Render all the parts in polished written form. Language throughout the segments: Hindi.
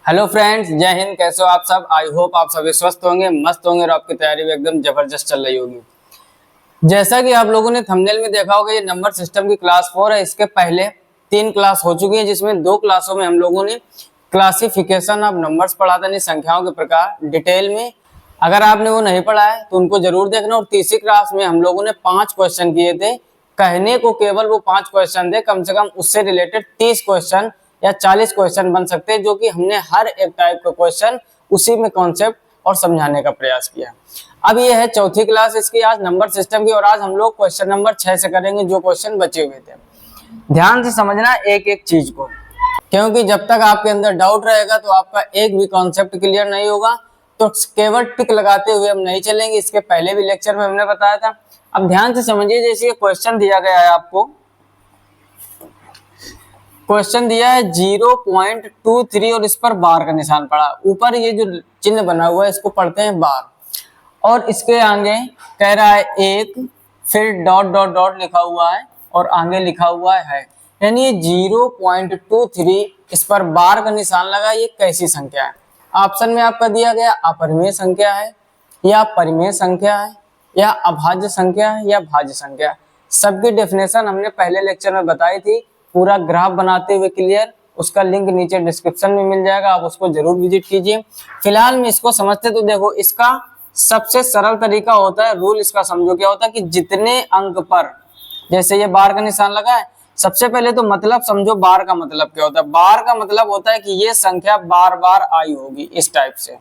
हेलो फ्रेंड्स, जय हिंद। कैसे हो आप सब? आई होप आप सभी स्वस्थ होंगे, मस्त होंगे और आपकी तैयारी भी एकदम जबरदस्त चल रही होगी। जैसा कि आप लोगों ने थंबनेल में देखा होगा, ये नंबर सिस्टम की क्लास 4 है। इसके पहले 3 क्लास हो चुकी है, जिसमें 2 क्लासों में हम लोगों ने क्लासिफिकेशन ऑफ नंबर्स पढ़ा था, यानी संख्याओं के प्रकार डिटेल में। अगर आपने वो नहीं पढ़ा है तो उनको जरूर देखना। और तीसरी क्लास में हम लोगों ने 5 क्वेश्चन किए थे। कहने को केवल वो 5 क्वेश्चन थे, कम से कम उससे रिलेटेड 30 क्वेश्चन या 40 क्वेश्चन बन सकते हैं, जो कि हमने हर एक टाइप का क्वेश्चन उसी में कॉन्सेप्ट और समझाने का प्रयास किया। अब ये है चौथी क्लास इसकी, आज नंबर सिस्टम की। और आज हम लोग क्वेश्चन नंबर 6 से करेंगे, जो क्वेश्चन बचे हुए थे। ध्यान से समझना एक एक चीज को, क्योंकि जब तक आपके अंदर डाउट रहेगा तो आपका एक भी कॉन्सेप्ट क्लियर नहीं होगा। तो केवल टिक लगाते हुए हम नहीं चलेंगे, इसके पहले भी लेक्चर में हमने बताया था। अब ध्यान से समझिए, जैसे ये क्वेश्चन दिया गया है आपको, क्वेश्चन दिया है 0.23 और इस पर बार का निशान पड़ा। ऊपर ये जो चिन्ह बना हुआ है इसको पढ़ते हैं बार, और इसके आगे कह रहा है 1, फिर डॉट डॉट डॉट लिखा हुआ है और आगे लिखा हुआ है। यानी ये 0.23 इस पर बार का निशान लगा। ये कैसी संख्या है? ऑप्शन में आपका दिया गया अपरिमेय संख्या है, या परिमेय संख्या है, या अभाज्य संख्या है, या भाज्य संख्या है। सबकी डेफिनेशन हमने पहले लेक्चर में बताई थी, पूरा ग्राफ बनाते हुए क्लियर। उसका लिंक नीचे डिस्क्रिप्शन में मिल जाएगा, आप उसको जरूर विजिट कीजिए। फिलहाल में इसको समझते तो देखो, इसका सबसे सरल तरीका होता है, रूल इसका समझो क्या होता है कि जितने अंक पर, जैसे ये बार का निशान लगा है, सबसे पहले तो मतलब समझो बार का मतलब क्या होता है। बार का मतलब होता है कि ये संख्या बार बार आई होगी इस टाइप से,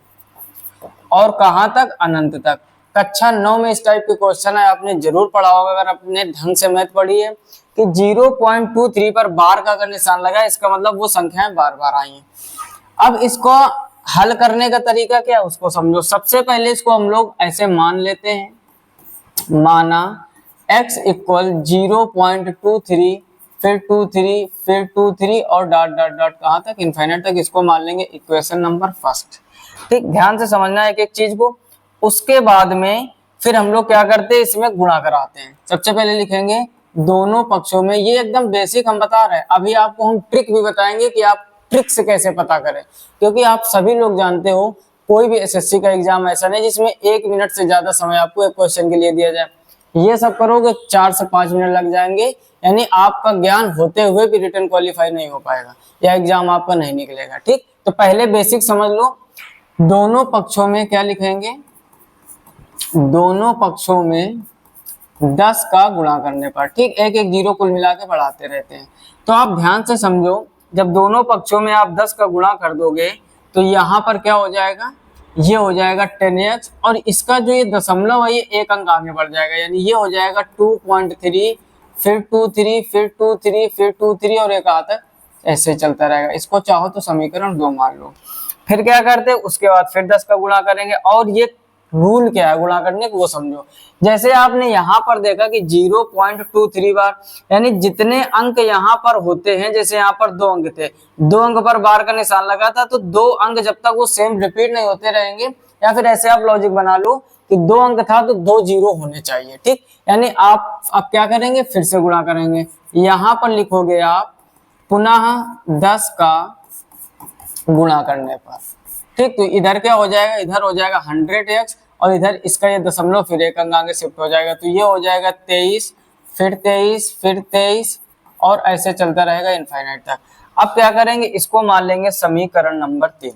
और कहां तक? अनंत तक। कक्षा 9 में इस टाइप के क्वेश्चन है, आपने जरूर पढ़ा होगा अगर आपने ढंग से मैथ पढ़ी है, कि 0.23 पर बार का अगर निशान लगा है, इसका मतलब वो संख्याएं बार बार आई हैं। अब इसको हल करने का तरीका क्या है उसको समझो। सबसे पहले इसको हम लोग ऐसे मान लेते हैं, माना x इक्वल 0.23, फिर 23, फिर 23 और डॉट डॉट डॉट कहां तक? इनफाइनाइट तक। इसको मान लेंगे इक्वेशन नंबर फर्स्ट। ठीक, ध्यान से समझना है एक एक चीज को। उसके बाद में फिर हम लोग क्या करते हैं, इसमें गुणा कराते हैं। सबसे पहले लिखेंगे दोनों पक्षों में, ये एकदम बेसिक हम बता रहे हैं। अभी आपको हम ट्रिक भी बताएंगे कि आप ट्रिक से कैसे पता करें, क्योंकि आप सभी लोग जानते हो कोई भी एसएससी का एग्जाम ऐसा नहीं जिसमें 1 मिनट से ज्यादा समय आपको एक क्वेश्चन के लिए दिया जाए। ये सब करोगे 4 से 5 मिनट लग जाएंगे, यानी आपका ज्ञान होते हुए भी रिटर्न क्वालिफाई नहीं हो पाएगा या एग्जाम आपका नहीं निकलेगा। ठीक, तो पहले बेसिक समझ लो। दोनों पक्षों में क्या लिखेंगे? दोनों पक्षों में 10 का गुणा करने पर। ठीक, एक एक जीरो कुल मिला के बढ़ाते रहते हैं। तो आप ध्यान से समझो, जब दोनों पक्षों में आप 10 का गुणा कर दोगे तो यहाँ पर क्या हो जाएगा? ये हो जाएगा 10x, और इसका जो ये दशमलव है ये एक अंक आगे बढ़ जाएगा, यानी ये हो जाएगा 2.3, फिर 2.3, फिर 2.3, फिर 2.3 और एक आता ऐसे चलता रहेगा। इसको चाहो तो समीकरण 2 मान लो। फिर क्या करते हैं, उसके बाद फिर 10 का गुणा करेंगे। और ये रूल क्या है गुणा करने को वो समझो। जैसे आपने यहाँ पर देखा कि 0.23 बार, यानी जितने अंक यहाँ पर होते हैं, जैसे यहाँ पर 2 अंक थे, 2 अंक पर बार का निशान लगा था, तो 2 अंक जब तक वो सेम रिपीट नहीं होते रहेंगे, या फिर ऐसे आप लॉजिक बना लो कि 2 अंक था तो 2 जीरो होने चाहिए। ठीक, यानी आप अब क्या करेंगे, फिर से गुणा करेंगे। यहाँ पर लिखोगे आप पुनः 10 का गुणा करने पर। ठीक, तो इधर क्या हो जाएगा, इधर हो जाएगा 100x, और इधर इसका ये दशमलव फिर एक अंक आगे शिफ्ट हो जाएगा, तो ये हो जाएगा 23, फिर 23, फिर 23, और ऐसे चलता रहेगा इनफाइनाइट तक। अब क्या करेंगे, इसको मान लेंगे समीकरण नंबर 3।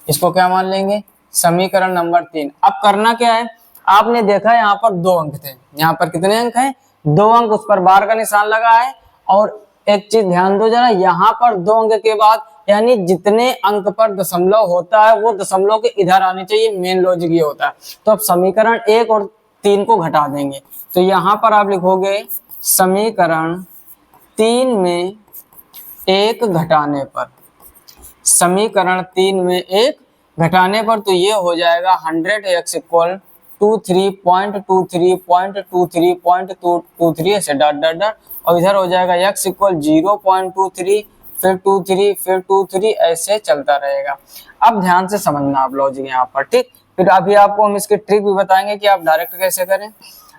इसको क्या मान लेंगे? समीकरण नंबर 3। अब करना क्या है, आपने देखा यहाँ पर 2 अंक थे, यहाँ पर कितने अंक हैं? 2 अंक, उस पर बार का निशान लगा है। और एक चीज ध्यान दो जरा, यहाँ पर 2 अंक के बाद, यानी जितने अंक पर दशमलव होता है वो दशमलव के इधर आने चाहिए। मेन लॉजिक ये होता है। तो अब समीकरण 1 और 3 को घटा देंगे, तो यहाँ पर आप लिखोगे समीकरण 3 में 1 घटाने पर। समीकरण 3 में 1 घटाने पर तो ये हो जाएगा 100x इक्वल 23.23.23.223 ऐसे डॉट डॉट डॉट, और इधर हो जाएगा x इक्वल 0.23, फिर 23, फिर 23, ऐसे चलता रहेगा। अब ध्यान से समझना आप लॉजिक यहाँ पर। ठीक, फिर अभी आपको हम इसकी ट्रिक भी बताएंगे कि आप डायरेक्ट कैसे करें।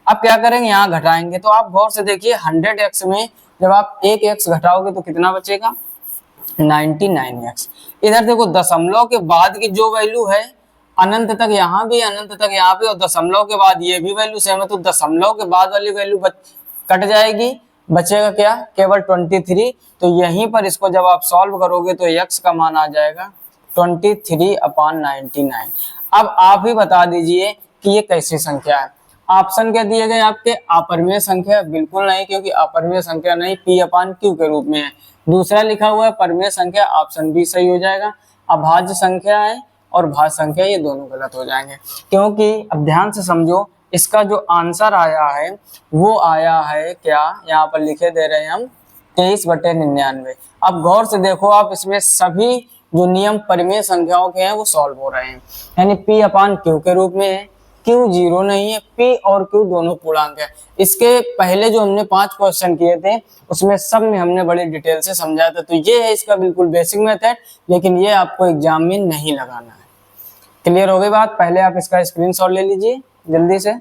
अब क्या करेंगे, यहाँ घटाएंगे, तो आप गौर से देखिए 100x में जब आप एक x घटाओगे तो कितना बचेगा? 99x। इधर देखो दशमलव के बाद की जो वैल्यू है अनंत तक यहाँ भी, अनंत तक यहाँ पे, और दशमलव के बाद ये भी वैल्यू सेम है, तो दशमलव के बाद वाली वैल्यू कट जाएगी, बचेगा क्या, केवल 23। तो यहीं पर इसको जब आप सॉल्व करोगे तो x का मान आ जाएगा 23/99। अब आप ही बता दीजिए कि ये कैसी संख्या है। ऑप्शन क्या दिए गए आपके, अपरिमेय संख्या, बिल्कुल नहीं, क्योंकि अपरिमेय संख्या नहीं, p/q के रूप में है। दूसरा लिखा हुआ है परिमेय संख्या, ऑप्शन बी सही हो जाएगा। अभाज्य संख्या है और भाज्य संख्या, ये दोनों गलत हो जाएंगे, क्योंकि अब ध्यान से समझो, इसका जो आंसर आया है वो आया है क्या, यहाँ पर लिखे दे रहे हैं हम 23/99। अब गौर से देखो आप, इसमें सभी जो नियम परिमेय संख्याओं के हैं वो सॉल्व हो रहे हैं, यानी p/q के रूप में है, q 0 नहीं है, p और q दोनों पूर्णांक है। इसके पहले जो हमने 5 क्वेश्चन किए थे उसमें सब में हमने बड़ी डिटेल से समझाया था। तो ये है इसका बिल्कुल बेसिक मेथड, लेकिन ये आपको एग्जाम में नहीं लगाना है। क्लियर हो गई बात? पहले आप इसका स्क्रीनशॉट ले लीजिए जल्दी से।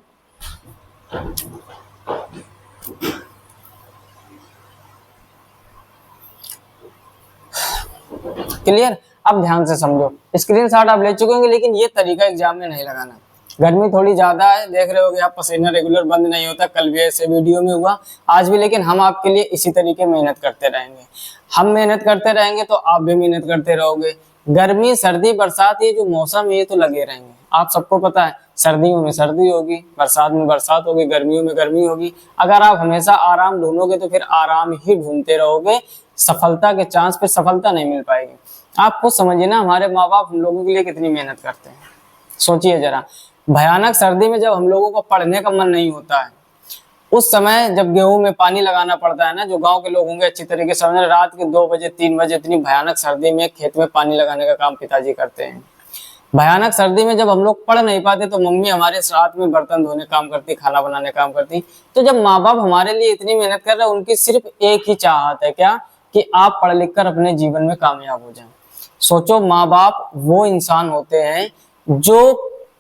क्लियर? अब ध्यान से समझो, स्क्रीनशॉट आप ले चुके होंगे, लेकिन ये तरीका एग्जाम में नहीं लगाना। गर्मी थोड़ी ज्यादा है, देख रहे होगे आप, पसीना रेगुलर बंद नहीं होता, कल भी ऐसे वीडियो में हुआ, आज भी, लेकिन हम आपके लिए इसी तरीके मेहनत करते रहेंगे। हम मेहनत करते रहेंगे तो आप भी मेहनत करते रहोगे। गर्मी सर्दी बरसात, ये जो मौसम है ये तो लगे रहेंगे, आप सबको पता है। सर्दियों में सर्दी होगी, बरसात में बरसात होगी, गर्मियों में गर्मी होगी। अगर आप हमेशा आराम ढूंढोगे तो फिर आराम ही ढूंढते रहोगे, सफलता के चांस पे सफलता नहीं मिल पाएगी। आप खुद समझिए ना, हमारे माँ बाप हम लोगों के लिए कितनी मेहनत करते हैं, सोचिए जरा। भयानक सर्दी में जब हम लोगों को पढ़ने का मन नहीं होता है, उस समय जब गेहूं में पानी लगाना पड़ता है ना, जो गांव के लोग होंगे अच्छी तरीके से समझ, रात के 2 बजे 3 बजे इतनी भयानक सर्दी में खेत में पानी लगाने का काम पिताजी करते हैं। भयानक सर्दी में जब हम लोग पढ़ नहीं पाते तो मम्मी हमारे साथ में बर्तन धोने काम करती, खाना बनाने काम करती। तो जब माँ बाप हमारे लिए इतनी मेहनत कर रहे हैं, उनकी सिर्फ एक ही चाहत है, क्या, कि आप पढ़ लिख कर अपने जीवन में कामयाब हो जाएं। सोचो, माँ बाप वो इंसान होते हैं जो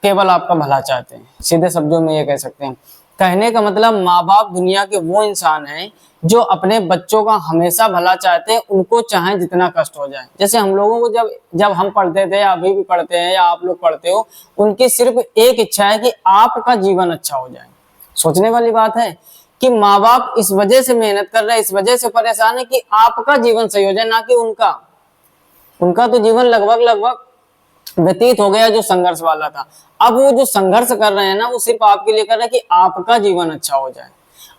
केवल आपका भला चाहते हैं, सीधे शब्दों में ये कह सकते हैं। कहने का मतलब, माँ बाप दुनिया के वो इंसान हैं जो अपने बच्चों का हमेशा भला चाहते हैं, उनको चाहे जितना कष्ट हो जाए। जैसे हम लोगों को जब हम पढ़ते थे, अभी भी पढ़ते हैं या आप लोग पढ़ते हो, उनकी सिर्फ एक इच्छा है कि आपका जीवन अच्छा हो जाए। सोचने वाली बात है कि माँ बाप इस वजह से मेहनत कर रहे हैं, इस वजह से परेशान है कि आपका जीवन सही हो जाए, ना कि उनका। उनका तो जीवन लगभग व्यतीत हो गया जो संघर्ष वाला था। अब वो जो संघर्ष कर रहे हैं ना, वो सिर्फ आपके लिए कर रहे हैं कि आपका जीवन अच्छा हो जाए,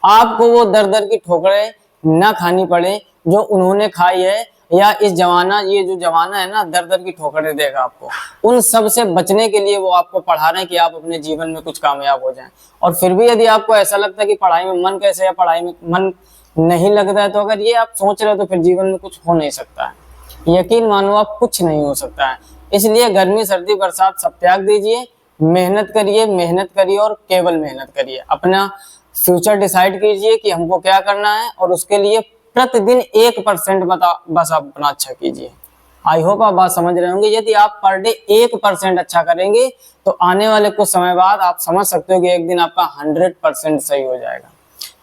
आपको वो दर दर की ठोकरें ना खानी पड़े जो उन्होंने खाई है, या ये जो जमाना है ना, दर दर की ठोकरें देगा आपको। उन सब से बचने के लिए वो आपको पढ़ा रहे हैं कि आप अपने जीवन में कुछ कामयाब हो जाएं। और फिर भी यदि आपको ऐसा लगता है कि पढ़ाई में मन कैसे है, पढ़ाई में मन नहीं लगता है, तो अगर ये आप सोच रहे हो तो फिर जीवन में कुछ हो नहीं सकता है। यकीन मानो, आप कुछ नहीं हो सकता है। इसलिए गर्मी सर्दी बरसात सब त्याग दीजिए, मेहनत करिए और केवल मेहनत करिए। अपना फ्यूचर डिसाइड कीजिए कि हमको क्या करना है, और उसके लिए प्रतिदिन 1% बस आप अपना अच्छा कीजिए। आई होप आप बात समझ रहे होंगे। यदि आप पर डे 1% अच्छा करेंगे तो आने वाले कुछ समय बाद आप समझ सकते हो कि एक दिन आपका 100% सही हो जाएगा।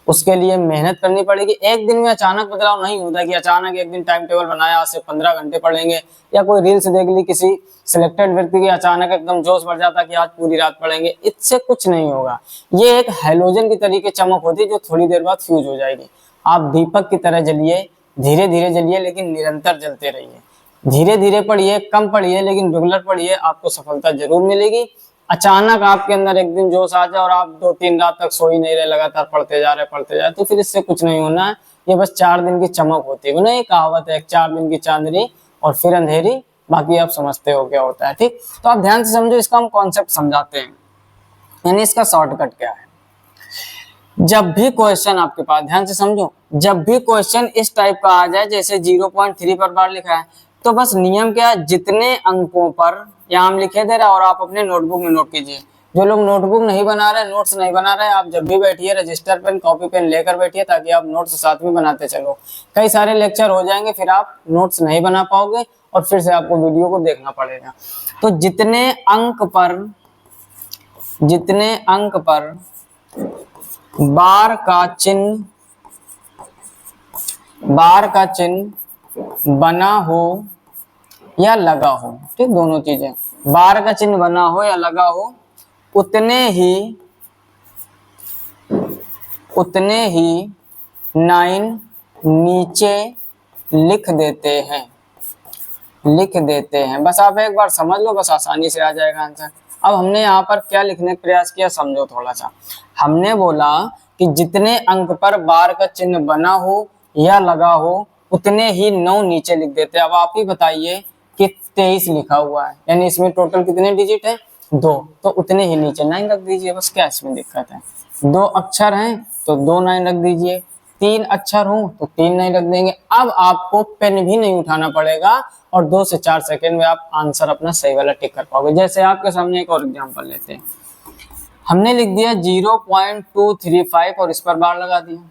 उसके लिए मेहनत करनी पड़ेगी। एक दिन में अचानक बदलाव नहीं होता कि अचानक एक दिन टाइम टेबल बनाया, आज से 15 घंटे पढ़ेंगे, या कोई रील्स देख ली किसी सिलेक्टेड व्यक्ति की, अचानक एकदम जोश बढ़ जाता कि आज पूरी रात पढ़ेंगे। इससे कुछ नहीं होगा। ये एक हैलोजन की तरीके चमक होती है जो थोड़ी देर बाद फ्यूज हो जाएगी। आप दीपक की तरह जलिए, धीरे धीरे जलिए, लेकिन निरंतर जलते रहिए। धीरे धीरे पढ़िए, कम पढ़िए, लेकिन रेगुलर पढ़िए, आपको सफलता जरूर मिलेगी। अचानक आपके अंदर एक दिन जोश आ जाए और आप 2-3 रात तक सो ही नहीं रहे, लगातार पढ़ते जा रहे, तो फिर इससे कुछ नहीं होना है। ये बस 4 दिन की चमक होती है ना, ये कहावत है, 4 दिन की चांदनी और फिर अंधेरी। बाकी आप समझते हो क्या होता है, ठीक। तो आप ध्यान से समझो, इसका हम कॉन्सेप्ट समझाते हैं, यानी इसका शॉर्टकट क्या है। जब भी क्वेश्चन आपके पास, ध्यान से समझो, जब भी क्वेश्चन इस टाइप का आ जाए, जैसे 0.3 पर बार लिखा है, तो बस नियम क्या है, जितने अंकों पर यहाँ हम लिखे दे रहा है और आप अपने नोटबुक में नोट कीजिए। जो लोग नोटबुक नहीं बना रहे, नोट्स नहीं बना रहे, आप जब भी बैठिए रजिस्टर पेन कॉपी पेन लेकर बैठिए, ताकि आप नोट्स साथ में बनाते चलो। कई सारे लेक्चर हो जाएंगे, फिर आप नोट्स नहीं बना पाओगे और फिर से आपको वीडियो को देखना पड़ेगा। तो जितने अंक पर बार का चिन्ह बना हो या लगा हो, ठीक, दोनों चीजें, बार का चिन्ह बना हो या लगा हो, उतने ही 9 नीचे लिख देते हैं। बस आप एक बार समझ लो, बस आसानी से आ जाएगा आंसर। अब हमने यहाँ पर क्या लिखने का प्रयास किया, समझो थोड़ा सा। हमने बोला कि जितने अंक पर बार का चिन्ह बना हो या लगा हो उतने ही 9 नीचे लिख देते हैं। अब आप ही बताइए कि 23 लिखा हुआ है, यानी इसमें टोटल कितने डिजिट है, 2, तो उतने ही नीचे 9 रख दीजिए, बस क्या इसमें दिक्कत है। 2 अक्षर हैं तो 2 9 रख दीजिए, 3 अक्षर हो तो 3 9 रख देंगे। अब आपको पेन भी नहीं उठाना पड़ेगा और 2 से 4 सेकंड में आप आंसर अपना सही वाला टिक कर पाओगे। जैसे आपके सामने एक और एग्जांपल लेते हैं, हमने लिख दिया 0.235 और इस पर बार लगा दिया।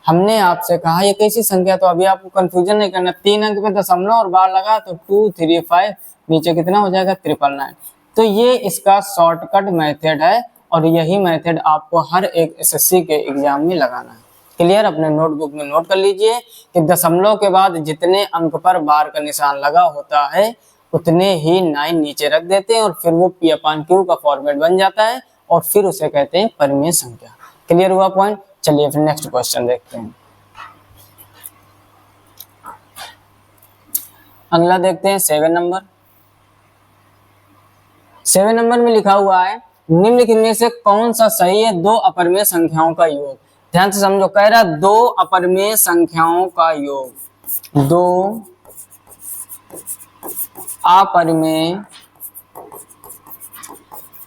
हमने आपसे कहा ये कैसी संख्या, तो अभी आपको कंफ्यूजन नहीं करना, 3 अंक पे दशमलव और बार लगा तो 235, नीचे कितना हो जाएगा 999। तो ये इसका शॉर्टकट मेथड है और यही मेथड आपको हर एक एसएससी के एग्जाम में लगाना है। क्लियर, अपने नोटबुक में नोट कर लीजिए कि दशमलव के बाद जितने अंक पर बार का निशान लगा होता है उतने ही 9 नीचे रख देते हैं और फिर वो P/Q का फॉर्मेट बन जाता है और फिर उसे कहते हैं परिमेय संख्या। क्लियर हुआ पॉइंट। चलिए फिर नेक्स्ट क्वेश्चन देखते हैं। अगला देखते हैं 7 नंबर। 7 नंबर में लिखा हुआ है निम्नलिखित में से कौन सा सही है, 2 अपरिमेय संख्याओं का योग। ध्यान से समझो, कह रहा है 2 अपरिमेय संख्याओं का योग, 2 अपरिमेय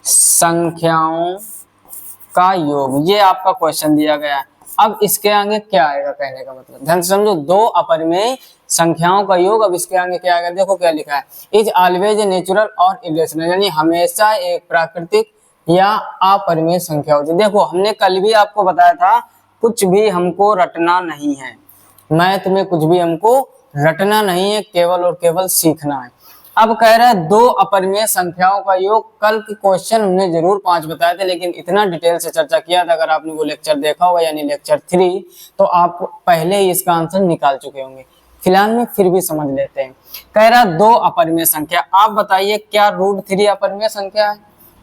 संख्याओं का योग, ये आपका क्वेश्चन दिया गया है। अब इसके आगे क्या आएगा, कहने का मतलब ध्यान से समझो, 2 अपरिमेय संख्याओं का योग। अब इसके आगे क्या आएगा, देखो क्या लिखा है, इज ऑलवेज ए नेचुरल और इरेशनल, यानी हमेशा एक प्राकृतिक या अपरिमेय संख्या होती है। देखो हमने कल भी आपको बताया था कुछ भी हमको रटना नहीं है, मैथ में कुछ भी हमको रटना नहीं है, केवल और केवल सीखना है। अब कह रहा है 2 अपरिमेय संख्याओं का योग। कल के क्वेश्चन हमने जरूर 5 बताए थे, लेकिन इतना डिटेल से चर्चा किया था, अगर आपने वो लेक्चर देखा होगा यानी लेक्चर 3, तो आप पहले ही इसका आंसर निकाल चुके होंगे। फिलहाल में फिर भी समझ लेते हैं। कह रहा है 2 अपरिमेय संख्या, आप बताइए क्या √3 अपरिमेय संख्या है,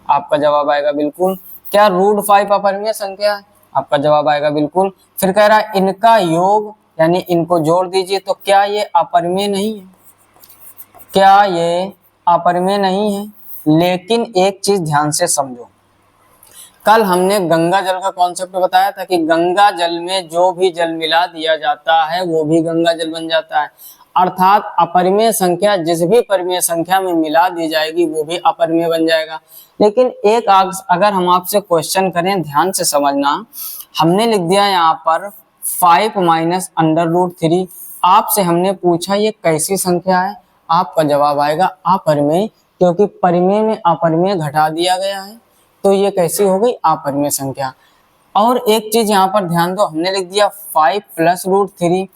आपका जवाब आएगा बिल्कुल। क्या √5 अपरिमेय संख्या है, आपका जवाब आएगा बिल्कुल। फिर कह रहा है इनका योग, यानी इनको जोड़ दीजिए, तो क्या ये अपरिमेय नहीं है, क्या ये अपरिमेय नहीं है। लेकिन एक चीज ध्यान से समझो, कल हमने गंगा जल का कॉन्सेप्ट बताया था कि गंगा जल में जो भी जल मिला दिया जाता है वो भी गंगा जल बन जाता है, अर्थात अपरिमेय संख्या जिस भी परिमेय संख्या में मिला दी जाएगी वो भी अपरिमेय बन जाएगा। लेकिन एक अगर हम आपसे क्वेश्चन करें, ध्यान से समझना, हमने लिख दिया यहाँ पर 5 - √3, आपसे हमने पूछा ये कैसी संख्या है, आपका जवाब आएगा अपरिमेय, क्योंकि परिमेय में अपरिमेय घटा दिया गया है, तो ये कैसी हो गई, अपरिमेय संख्या। और एक चीज यहाँ पर ध्यान दो, हमने लिख दिया 5 + √3।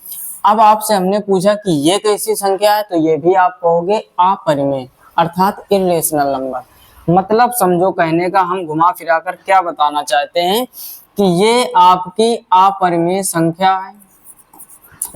अब आपसे हमने पूछा कि ये कैसी संख्या है, तो ये भी आप कहोगे अपरिमेय, अर्थात इरेशनल नंबर। मतलब समझो, कहने का हम घुमा फिराकर क्या बताना चाहते हैं कि ये आपकी अपरिमेय संख्या है,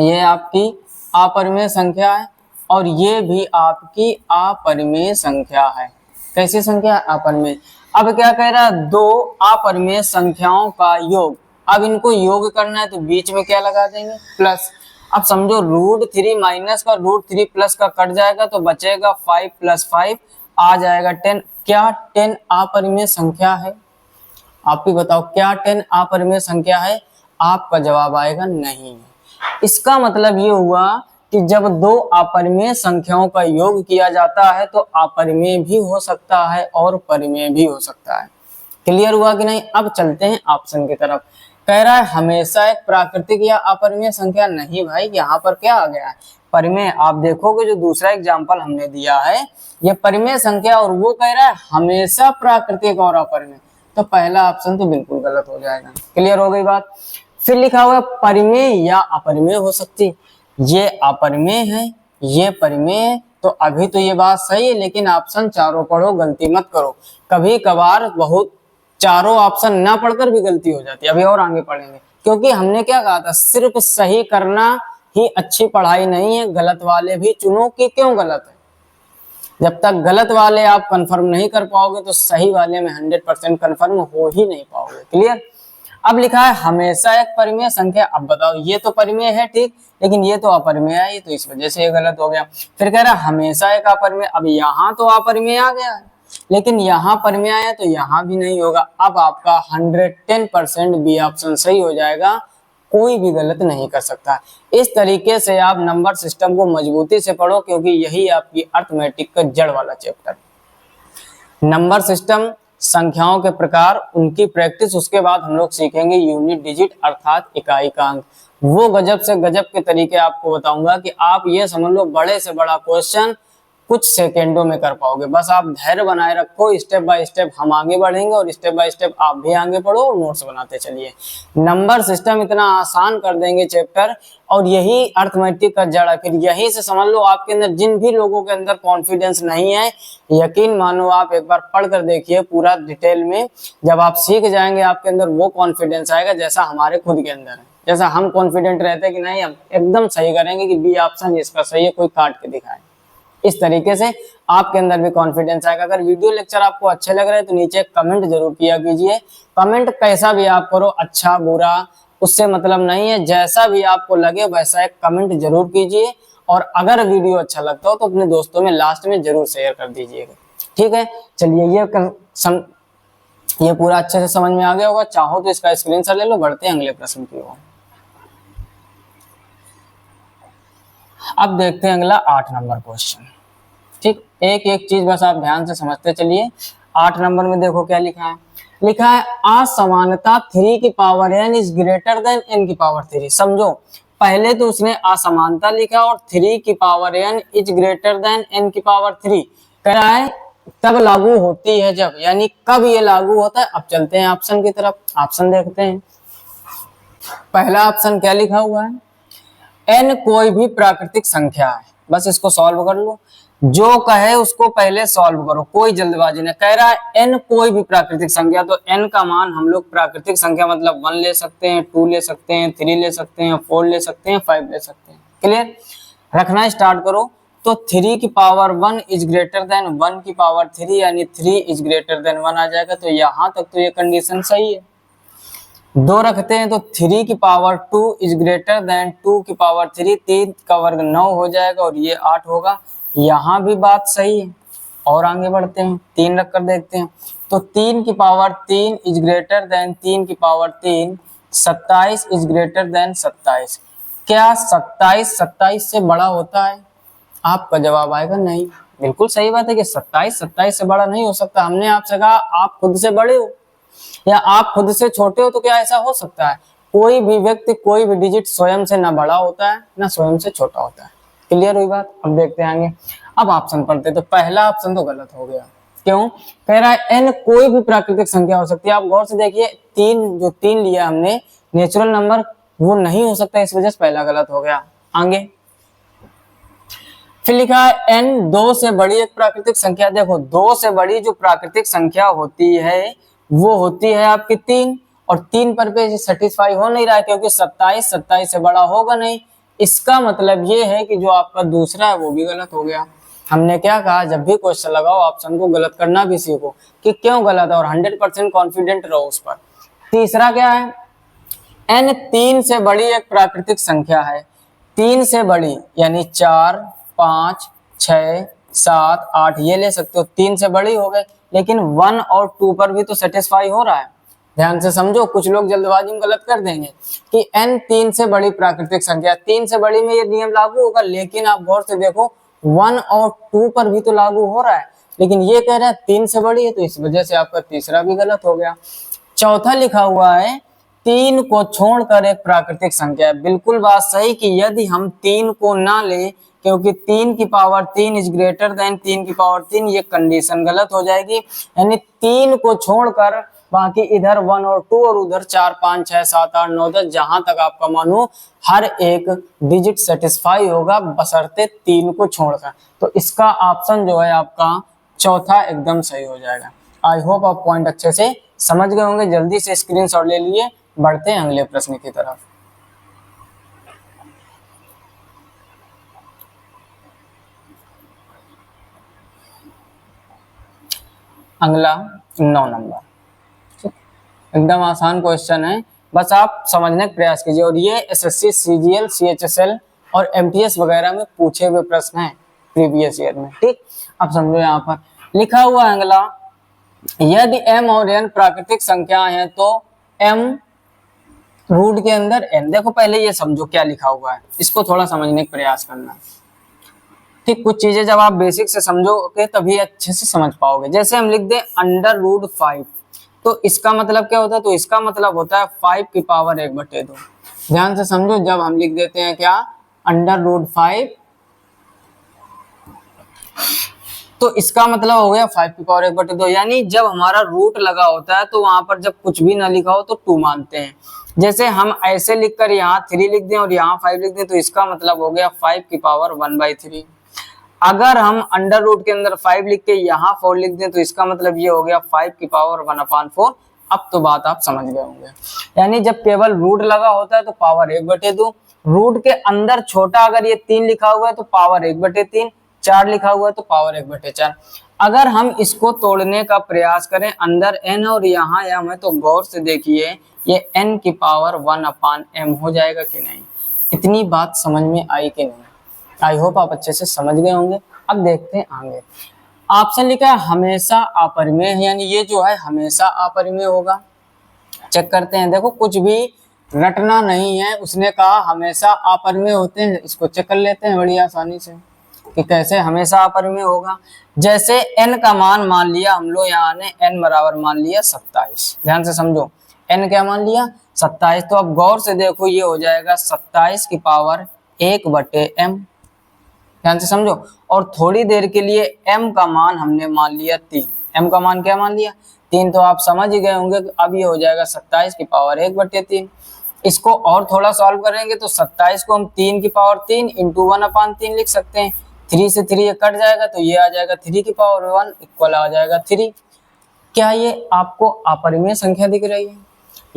ये आपकी अपरिमेय संख्या है और ये भी आपकी अपरिमेय संख्या है। कैसी संख्या, अपरिमेय। अब क्या कह रहा है, 2 अपरिमेय संख्याओं का योग। अब इनको योग करना है तो बीच में क्या लगा देंगे, प्लस। अब समझो √3 माइनस का √3 प्लस का कट जाएगा तो बचेगा 5 + 5 आ जाएगा 10। क्या 10 अपरिमेय संख्या है, आप भी बताओ, क्या 10 अपरिमेय संख्या है, आपका जवाब आएगा नहीं। इसका मतलब ये हुआ कि जब 2 अपरिमेय संख्याओं का योग किया जाता है तो अपरिमेय भी हो सकता है और परिमेय भी हो सकता है। क्लियर हुआ कि नहीं। अब चलते हैं ऑप्शन की तरफ। कह रहा है हमेशा एक प्राकृतिक या अपरिमेय संख्या, नहीं भाई, यहाँ पर क्या आ गया है, परिमेय। आप देखोगे जो दूसरा एग्जाम्पल हमने दिया है ये परिमेय संख्या और वो कह रहा है हमेशा प्राकृतिक और अपरिमेय, तो पहला ऑप्शन तो बिल्कुल गलत हो जाएगा। क्लियर हो गई बात। फिर लिखा हुआ परिमेय या अपरिमेय हो सकती, ये अपरिमेय है ये परिमेय है, तो अभी तो ये बात सही है, लेकिन ऑप्शन चारों पढ़ो, गलती मत करो। कभी कभार बहुत चारों ऑप्शन ना पढ़कर भी गलती हो जाती है, अभी और आगे पढ़ेंगे। क्योंकि हमने क्या कहा था, सिर्फ सही करना ही अच्छी पढ़ाई नहीं है, गलत वाले भी चुनो कि क्यों गलत है। जब तक गलत वाले आप कंफर्म नहीं कर पाओगे तो सही वाले में 100% कंफर्म हो ही नहीं पाओगे। क्लियर। अब लिखा है हमेशा एक परिमेय संख्या। अब बताओ, ये तो परिमेय है ठीक, लेकिन ये तो अपरिमेय है, ये तो इस वजह से ये गलत हो गया। फिर कह रहा है हमेशा एक अपरिमेय। अब यहाँ तो अपरिमेय आ गया है, लेकिन यहाँ परिमेय है तो यहाँ भी नहीं होगा। अब आपका 110% बी ऑप्शन सही हो जाएगा, कोई भी गलत नहीं कर सकता। इस तरीके से आप नंबर सिस्टम को मजबूती से पढ़ो, क्योंकि यही आपकी अर्थमेटिक का जड़ वाला चैप्टर। नंबर सिस्टम, संख्याओं के प्रकार, उनकी प्रैक्टिस, उसके बाद हम लोग सीखेंगे यूनिट डिजिट अर्थात इकाई का अंक। वो गजब से गजब के तरीके आपको बताऊंगा कि आप ये समझ लो बड़े से बड़ा क्वेश्चन कुछ सेकेंडों में कर पाओगे। बस आप धैर्य बनाए रखो, स्टेप बाय स्टेप हम आगे बढ़ेंगे और स्टेप बाय स्टेप आप भी आगे बढ़ो और नोट्स बनाते चलिए। नंबर सिस्टम इतना आसान कर देंगे चैप्टर, और यही अर्थमेटिक का जड़ है। फिर यही से समझ लो आपके अंदर जिन भी लोगों के अंदर कॉन्फिडेंस नहीं है, यकीन मानो आप एक बार पढ़ कर देखिए पूरा डिटेल में। जब आप सीख जाएंगे आपके अंदर वो कॉन्फिडेंस आएगा जैसा हमारे खुद के अंदर है। जैसा हम कॉन्फिडेंट रहते हैं कि नहीं हम एकदम सही करेंगे कि बी ऑप्शन इसका सही है, कोई काट के दिखाए। इस तरीके से आपके अंदर भी कॉन्फिडेंस आएगा। अगर वीडियो लेक्चर आपको अच्छे लग रहे हैं तो नीचे कमेंट जरूर किया कीजिए। कमेंट कैसा भी आप करो, अच्छा बुरा उससे मतलब नहीं है, जैसा भी आपको लगे वैसा एक कमेंट जरूर कीजिए। और अगर वीडियो अच्छा लगता हो तो अपने दोस्तों में लास्ट में जरूर शेयर कर दीजिएगा। ठीक है, चलिए ये पूरा अच्छे से समझ में आ गया होगा। चाहो तो इसका स्क्रीनशॉट ले लो। बढ़ते हैं अगले प्रश्न की ओर। अब देखते हैं अगला 8 नंबर क्वेश्चन। ठीक, एक एक चीज बस आप ध्यान से समझते चलिए। 8 नंबर में देखो क्या लिखा है। लिखा है असमानता 3 की power n is greater than n की पावर 3। समझो, पहले तो उसने असमानता लिखा और 3 की power n is greater than n की पावर 3 कह रहा है। तब लागू होती है जब, यानी कब ये लागू होता है। अब चलते हैं ऑप्शन की तरफ, ऑप्शन देखते हैं। पहला ऑप्शन क्या लिखा हुआ है, n कोई भी प्राकृतिक संख्या है। बस इसको सॉल्व कर लो, जो कहे उसको पहले सॉल्व करो, कोई जल्दबाजी नहीं। कह रहा है n कोई भी प्राकृतिक संख्या, तो n का मान हम लोग प्राकृतिक संख्या मतलब 1 ले सकते हैं, 2 ले सकते हैं, 3 ले सकते हैं, 4 ले सकते हैं, 5 ले सकते हैं। क्लियर, रखना स्टार्ट करो। तो 3 की पावर 1 इज ग्रेटर देन 1 की पावर 3, यानी 3 इज ग्रेटर देन 1 आ जाएगा। तो यहां तक तो ये कंडीशन सही है। 2 रखते हैं तो 3 की पावर 2 इज ग्रेटर देन 2 की पावर 3, 3 का वर्ग 9 हो जाएगा और ये 8 होगा। यहाँ भी बात सही है। और आगे बढ़ते हैं, 3 रख कर देखते हैं। तो 3 की पावर 3 इज ग्रेटर देन 3 की पावर 3, 27 इज ग्रेटर देन 27। क्या 27 27 से बड़ा होता है? आपका जवाब आएगा नहीं। बिल्कुल सही बात है कि 27 27 से बड़ा नहीं हो सकता। हमने आपसे कहा आप खुद से बड़े हो या आप खुद से छोटे हो, तो क्या ऐसा हो सकता है? कोई भी व्यक्ति, कोई भी डिजिट स्वयं से ना बड़ा होता है ना स्वयं से छोटा होता है। क्लियर हुई बात। अब देखते हैं आगे। अब ऑप्शन पढ़ते, तो पहला ऑप्शन तो गलत हो गया। क्यों? कह रहा है n कोई भी प्राकृतिक संख्या हो सकती है। आप गौर से देखिए, 3 लिया हमने नेचुरल नंबर, वो नहीं हो सकता, इस वजह से पहला गलत हो गया। आगे फिर लिखा है n 2 से बड़ी एक प्राकृतिक संख्या। देखो, 2 से बड़ी जो प्राकृतिक संख्या होती है वो होती है आपकी 3, और 3 पर पे सेटिस्फाई हो नहीं रहा है, क्योंकि 27 27 से बड़ा होगा नहीं। इसका मतलब ये है कि जो आपका दूसरा है वो भी गलत हो गया। हमने क्या कहा, जब भी क्वेश्चन लगाओ ऑप्शन को गलत करना भी सीखो कि क्यों गलत है, और 100% कॉन्फिडेंट रहो उस पर। तीसरा क्या है, n 3 से बड़ी एक प्राकृतिक संख्या है। 3 से बड़ी यानी 4 5 6 7 8 ये ले सकते हो, 3 से बड़ी हो गए। लेकिन 1 और 2 पर भी तो सेटिस्फाई हो रहा है। ध्यान से समझो, कुछ लोग जल्दबाजी में गलत कर देंगे कि n 3 से बड़ी प्राकृतिक संख्या, 3 से बड़ी में ये नियम लागू होगा। लेकिन आप गौर से देखो 1 और 2 पर भी तो लागू हो रहा है, लेकिन ये कह रहा है 3 से बड़ी है, तो इस वजह से आपका तीसरा भी गलत हो गया। चौथा लिखा हुआ है 3 को छोड़कर एक प्राकृतिक संख्या है। बिल्कुल बात सही कि यदि हम 3 को ना ले, क्योंकि 3 की पावर 3 इज ग्रेटर देन 3 की पावर 3, ये कंडीशन गलत हो जाएगी। यानी 3 को छोड़कर बाकी इधर 1 और 2 और उधर 4 5 6 7 8 9 10 जहां तक आपका मानो हर एक डिजिट सेटिस्फाई होगा, बशर्ते 3 को छोड़कर। तो इसका ऑप्शन जो है आपका चौथा एकदम सही हो जाएगा। आई होप आप पॉइंट अच्छे से समझ गए होंगे। जल्दी से स्क्रीनशॉट ले लिए, बढ़ते हैं अगले प्रश्न की तरफ। अगला 9 नंबर, एकदम आसान क्वेश्चन है, बस आप समझने का प्रयास कीजिए। और ये एसएससी, सीजीएल, सीएचएसएल और एमटीएस वगैरह में पूछे हुए प्रश्न हैं प्रीवियस ईयर में। ठीक, अब समझो यहाँ पर लिखा हुआ है अगला, यदि m और n प्राकृतिक संख्याएं हैं तो m रूट के अंदर n। देखो पहले ये समझो क्या लिखा हुआ है, इसको थोड़ा समझने का प्रयास करना। ठीक, कुछ चीजें जब आप बेसिक से समझोगे तभी अच्छे से समझ पाओगे। जैसे हम लिख दें √5, तो इसका मतलब क्या होता है? तो इसका मतलब होता है 5 की पावर 1/2। ध्यान से समझो, जब हम लिख देते हैं क्या √5, तो इसका मतलब हो गया 5 की पावर 1/2। यानी जब हमारा रूट लगा होता है तो वहां पर जब कुछ भी ना लिखा हो तो 2 मानते हैं। जैसे हम ऐसे लिखकर यहाँ 3 लिख दें और यहाँ 5 लिख दें, तो इसका मतलब हो गया 5 की पावर 1/3। अगर हम अंडर रूट के अंदर 5 लिख के यहाँ 4 लिख दें, तो इसका मतलब ये हो गया 5 की पावर 1/4। अब तो बात आप समझ गए होंगे। यानी जब केवल रूट लगा होता है तो पावर 1/2, रूट के अंदर छोटा अगर ये 3 लिखा हुआ है तो पावर 1/3, 4 लिखा हुआ है तो पावर 1/4। अगर हम इसको तोड़ने का प्रयास करें, अंदर n और यहाँ m है, तो गौर से देखिए ये n की पावर 1/m हो जाएगा कि नहीं। इतनी बात समझ में आई कि नहीं? आई होप आप अच्छे से समझ गए होंगे। अब देखते हैं आगे, ऑप्शन लिखा है हमेशा अपरिमेय, यानी ये जो है हमेशा अपरिमेय होगा। चेक करते हैं, देखो कुछ भी रटना नहीं है, उसने कहा हमेशा अपरिमेय होते हैं। इसको चेक कर लेते हैं बड़ी आसानी से कि कैसे हमेशा अपरिमेय होगा। जैसे n का मान लिया हम लोग, यहाँ ने n बराबर मान लिया 27। ध्यान से समझो, n क्या मान लिया 27। तो अब गौर से देखो, ये हो जाएगा 27 की पावर 1/m। ध्यान से समझो, और थोड़ी देर के लिए m का मान हमने मान लिया 3। m का मान क्या मान लिया 3, तो आप समझ ही गए होंगे। अब ये हो जाएगा 27 की पावर 1/3। इसको और थोड़ा सॉल्व करेंगे तो 27 को हम 3 की पावर 3 इंटू 1/3 लिख सकते हैं। 3 से 3 ये कट जाएगा तो ये आ जाएगा 3 की पावर 1 इक्वल आ जाएगा 3। क्या ये आपको अपरिमेय संख्या दिख रही है?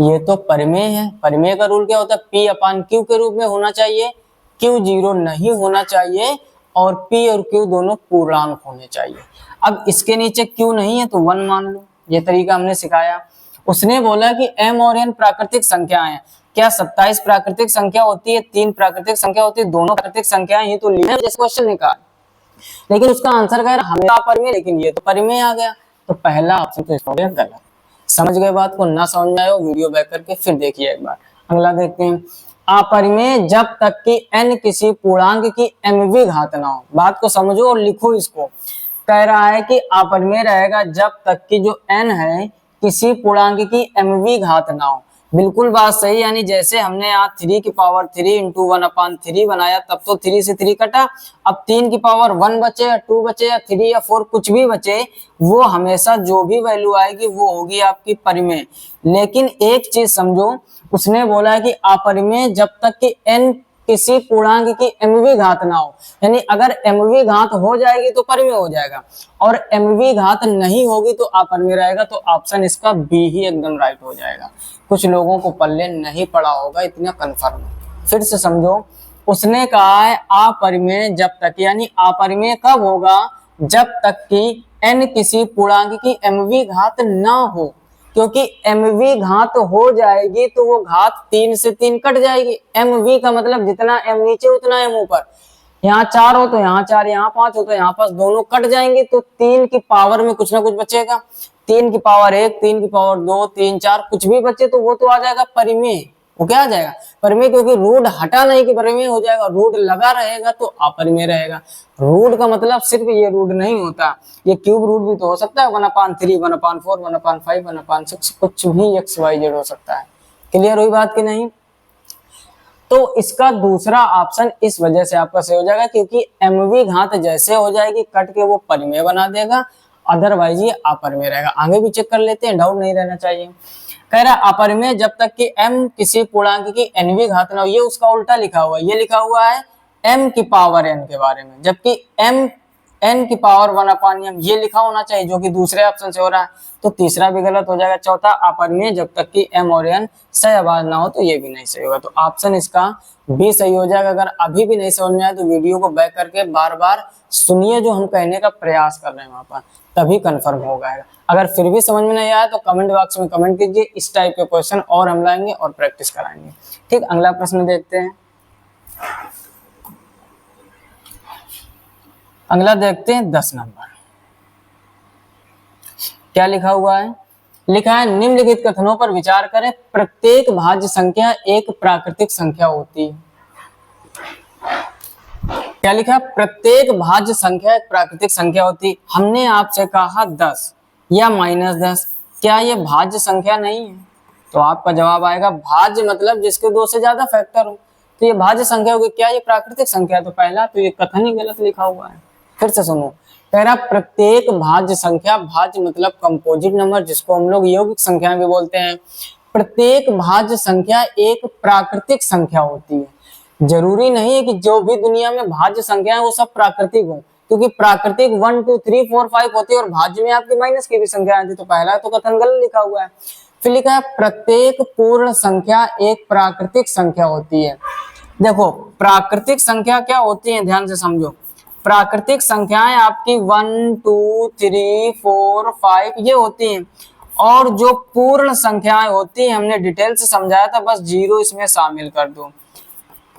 ये तो परिमेय है। परिमेय का रूल क्या होता है? P/Q के रूप में होना चाहिए, Q 0 नहीं होना चाहिए, और P और Q दोनों पूर्णांक होने चाहिए। अब इसके नीचे Q नहीं है तो 1 मान लो। ये तरीका हमने सिखाया। उसने बोला कि m और n प्राकृतिक संख्याएं हैं। क्या 27 प्राकृतिक संख्या होती है? 3 प्राकृतिक संख्या होती है? दोनों प्राकृतिक संख्याएं ही तो ली है जैसे क्वेश्चन निकाल। लेकिन उसका आंसर कह रहा हमेशा अपरिमेय, लेकिन ये तो परिमेय आ गया, तो पहला ऑप्शन तो इसका हो गया गलत। समझ गए बात को? ना समझ में आए वीडियो बैक करके फिर देखिए एक बार। अगला देखते हैं, अपरिमेय जब तक कि n किसी पूर्णांक की mवीं घात ना हो। बात को समझो और लिखो इसको। कह रहा है कि अपरिमेय रहेगा जब तक कि जो n है किसी पूर्णांक की mवीं घात ना हो। बिल्कुल बात सही। यानी जैसे हमने यहाँ 3 की पावर 3 इंटू 1/3 बनाया, तब तो 3 से 3 कटा। अब 3 की पावर 1 बचे या 2 बचे या 3 या 4 कुछ भी बचे, वो हमेशा जो भी वैल्यू आएगी वो होगी आपकी परिमेय। लेकिन एक चीज समझो, उसने बोला है कि अपरिमेय जब तक कि n किसी पूर्णांक की mवीं घात ना हो। यानी अगर mवीं घात हो जाएगी तो परिमेय हो जाएगा, और mवीं घात नहीं होगी तो अपरिमेय रहेगा। तो ऑप्शन इसका बी ही एकदम राइट हो जाएगा। कुछ लोगों को पल्ले नहीं पड़ा होगा, इतना कंफर्म। फिर से समझो, उसने कहा है अपरिमेय जब तक, यानी अपरिमेय कब होगा? जब तक कि n किसी पूर्णांक की mवीं घात ना हो। क्योंकि mवीं घात हो जाएगी तो वो घात 3 से 3 कट जाएगी। mv का मतलब जितना m नीचे उतना m ऊपर। यहाँ 4 हो तो यहाँ 4, यहाँ 5 हो तो यहाँ 5, दोनों कट जाएंगे तो 3 की पावर में कुछ ना कुछ बचेगा। 3 की पावर 1, 3 की पावर 2, 3, 4 कुछ भी बचे तो वो तो आ जाएगा परिमेय। वो क्या आ जाएगा? परिमेय। क्योंकि रूट हटा नहीं कि परिमेय हो जाएगा, रूट लगा रहेगा तो अपरिमेय रहेगा। रूट का मतलब सिर्फ ये रूट नहीं होता, ये क्यूब रूट भी तो हो सकता है। 1/3, 1/4, 1/5, 1/6 कुछ भी XYZ हो सकता है। क्लियर हुई बात कि नहीं? तो इसका दूसरा ऑप्शन इस वजह से आपका सही हो जाएगा क्योंकि mवीं घात जैसे हो जाएगी कट के वो परिमेय बना देगा, अदरवाइज ये अपरिमेय रहेगा। आगे भी चेक कर लेते हैं, डाउट नहीं रहना चाहिए। कह रहा अपरिमेय जब तक कि m किसी पूर्णांक की nवीं घात ना हो। ये उसका उल्टा लिखा हुआ है, ये लिखा हुआ है m की पावर n के बारे में, जबकि m n की पावर 1/m ये लिखा होना चाहिए, जो कि दूसरे ऑप्शन से हो रहा है, तो तीसरा भी गलत हो जाएगा। चौथा, अपरिमेय जब तक कि m और n सहअभाज्य ना हो, तो ये भी नहीं सही होगा। तो ऑप्शन इसका बी सही हो जाएगा। अगर अभी भी नहीं समझ में आए तो वीडियो को बैक करके बार बार सुनिए, जो हम कहने का प्रयास कर रहे हैं वहां पर, तभी कंफर्म हो जाएगा। अगर फिर भी समझ में नहीं आया तो कमेंट बॉक्स में कमेंट कीजिए, इस टाइप के क्वेश्चन और हम लाएंगे और प्रैक्टिस कराएंगे। ठीक, अगला प्रश्न देखते हैं। अगला देखते हैं 10 नंबर। क्या लिखा हुआ है? लिखा है निम्नलिखित कथनों पर विचार करें, प्रत्येक भाज्य संख्या एक प्राकृतिक संख्या होती है। क्या लिखा? प्रत्येक भाज्य संख्या एक प्राकृतिक संख्या होती है। हमने आपसे कहा 10 या -10, क्या ये भाज्य संख्या नहीं है? तो आपका जवाब आएगा भाज्य मतलब जिसके 2 से ज्यादा फैक्टर हो, तो ये भाज्य संख्या होगी। क्या ये प्राकृतिक संख्या है? तो पहला तो ये कथन ही गलत लिखा हुआ है। फिर से सुनो, कह रहा प्रत्येक भाज्य संख्या, भाज्य मतलब कंपोजिट नंबर, जिसको हम लोग यौगिक संख्या भी बोलते हैं। प्रत्येक भाज्य संख्या एक प्राकृतिक संख्या होती है। जरूरी नहीं है कि जो भी दुनिया में भाज्य संख्या है वो सब प्राकृतिक हो, क्योंकि प्राकृतिक 1 2 3 4 5 होती है और भाज्य में आपकी माइनस की भी संख्या आती है। तो पहला तो कथन गलत लिखा हुआ है। फिर लिखा है प्रत्येक पूर्ण संख्या एक प्राकृतिक संख्या होती है। देखो प्राकृतिक संख्या क्या होती है, ध्यान से समझो। प्राकृतिक संख्याएं आपकी 1 2 3 4 5 ये होती हैं, और जो पूर्ण संख्याएं होती हैं हमने डिटेल से समझाया था, बस 0 इसमें शामिल कर दो।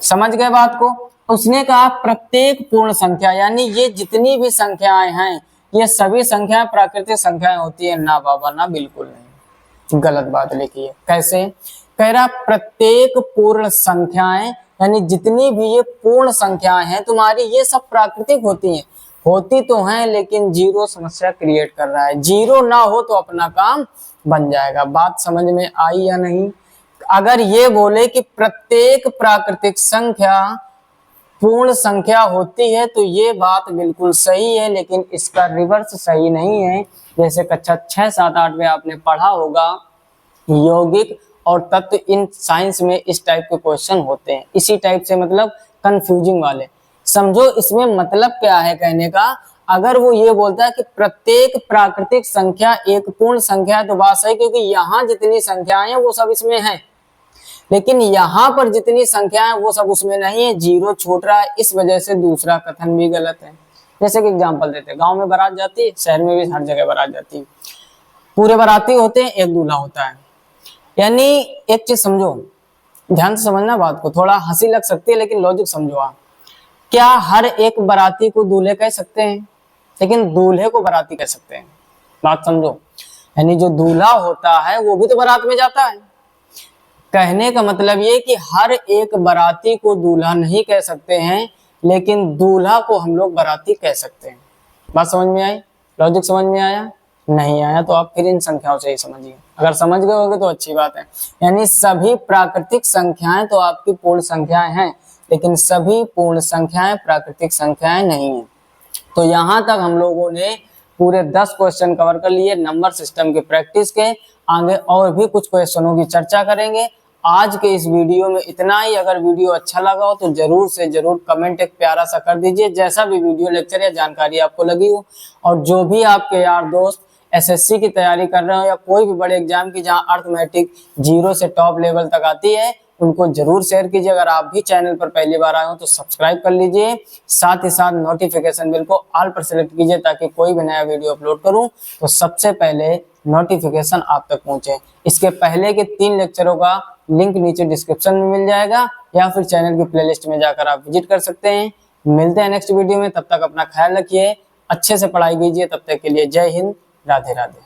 समझ गए बात को? उसने कहा प्रत्येक पूर्ण संख्या, यानी ये जितनी भी संख्याएं हैं ये सभी संख्याएं प्राकृतिक संख्याएं होती है। ना बाबा ना, बिल्कुल नहीं, गलत बात लिखी है। कैसे? कह रहा प्रत्येक पूर्ण संख्याएं, यानी जितनी भी ये पूर्ण संख्याएं हैं तुम्हारी, ये सब प्राकृतिक होती हैं। होती तो हैं लेकिन 0 समस्या क्रिएट कर रहा है। 0 ना हो तो अपना काम बन जाएगा। बात समझ में आई या नहीं? अगर ये बोले कि प्रत्येक प्राकृतिक संख्या पूर्ण संख्या होती है तो ये बात बिल्कुल सही है, लेकिन इसका रिवर्स सही नहीं है। जैसे कक्षा 6 7 8 में आपने पढ़ा होगा, यौगिक और तत्व इन साइंस में इस टाइप के क्वेश्चन होते हैं। इसी टाइप से मतलब कंफ्यूजिंग वाले। समझो इसमें मतलब क्या है कहने का। अगर वो ये बोलता है कि प्रत्येक प्राकृतिक संख्या एक पूर्ण संख्या है तो बात सही, क्योंकि यहाँ जितनी संख्याएं हैं वो सब इसमें हैं, लेकिन यहाँ पर जितनी संख्याएं वो सब उसमें नहीं है। 0 छूट रहा है, इस वजह से दूसरा कथन भी गलत है। जैसे कि एग्जांपल देते हैं, गांव में बारात जाती है, शहर में भी हर जगह बारात जाती है। पूरे बाराती होते हैं, एक दूल्हा होता है। यानी एक चीज समझो, ध्यान से समझना बात को, थोड़ा हंसी लग सकती है लेकिन लॉजिक समझो आप। क्या हर एक बाराती को दूल्हे कह सकते हैं? लेकिन दूल्हे को बाराती कह सकते हैं। बात समझो, यानी जो दूल्हा होता है वो भी तो बारात में जाता है। कहने का मतलब ये कि हर एक बाराती को दूल्हा नहीं कह सकते हैं, लेकिन दूल्हा को हम लोग बाराती कह सकते हैं। बात समझ में आई? लॉजिक समझ में आया? नहीं आया तो आप फिर इन संख्याओं से ही समझिए। अगर समझ गए होगे तो अच्छी बात है। यानी सभी प्राकृतिक संख्याएं तो आपकी पूर्ण संख्याएं हैं, लेकिन सभी पूर्ण संख्याएं प्राकृतिक संख्याएं नहीं है। तो यहाँ तक हम लोगों ने पूरे 10 क्वेश्चन कवर कर लिए नंबर सिस्टम के प्रैक्टिस के। आगे और भी कुछ क्वेश्चनों की चर्चा करेंगे। आज के इस वीडियो में इतना ही। अगर वीडियो अच्छा लगा हो तो जरूर से जरूर कमेंट एक प्यारा सा कर दीजिए, जैसा भी वीडियो लेक्चर या जानकारी आपको लगी हो। और जो भी आपके यार दोस्त एसएससी की तैयारी कर रहे हो या कोई भी बड़े एग्जाम की जहां अर्थमेटिक 0 से टॉप लेवल तक आती है, उनको जरूर शेयर कीजिए। अगर आप भी चैनल पर पहली बार आए हो तो सब्सक्राइब कर लीजिए। साथ ही साथ नोटिफिकेशन बिल को ऑल पर सेलेक्ट कीजिए, ताकि कोई भी नया वीडियो अपलोड करूं तो सबसे पहले नोटिफिकेशन आप तक पहुंचे। इसके पहले के 3 लेक्चरों का लिंक नीचे डिस्क्रिप्शन में मिल जाएगा, या फिर चैनल की प्लेलिस्ट में जाकर आप विजिट कर सकते हैं। मिलते हैं नेक्स्ट वीडियो में, तब तक अपना ख्याल रखिए, अच्छे से पढ़ाई कीजिए। तब तक के लिए जय हिंद, राधे राधे।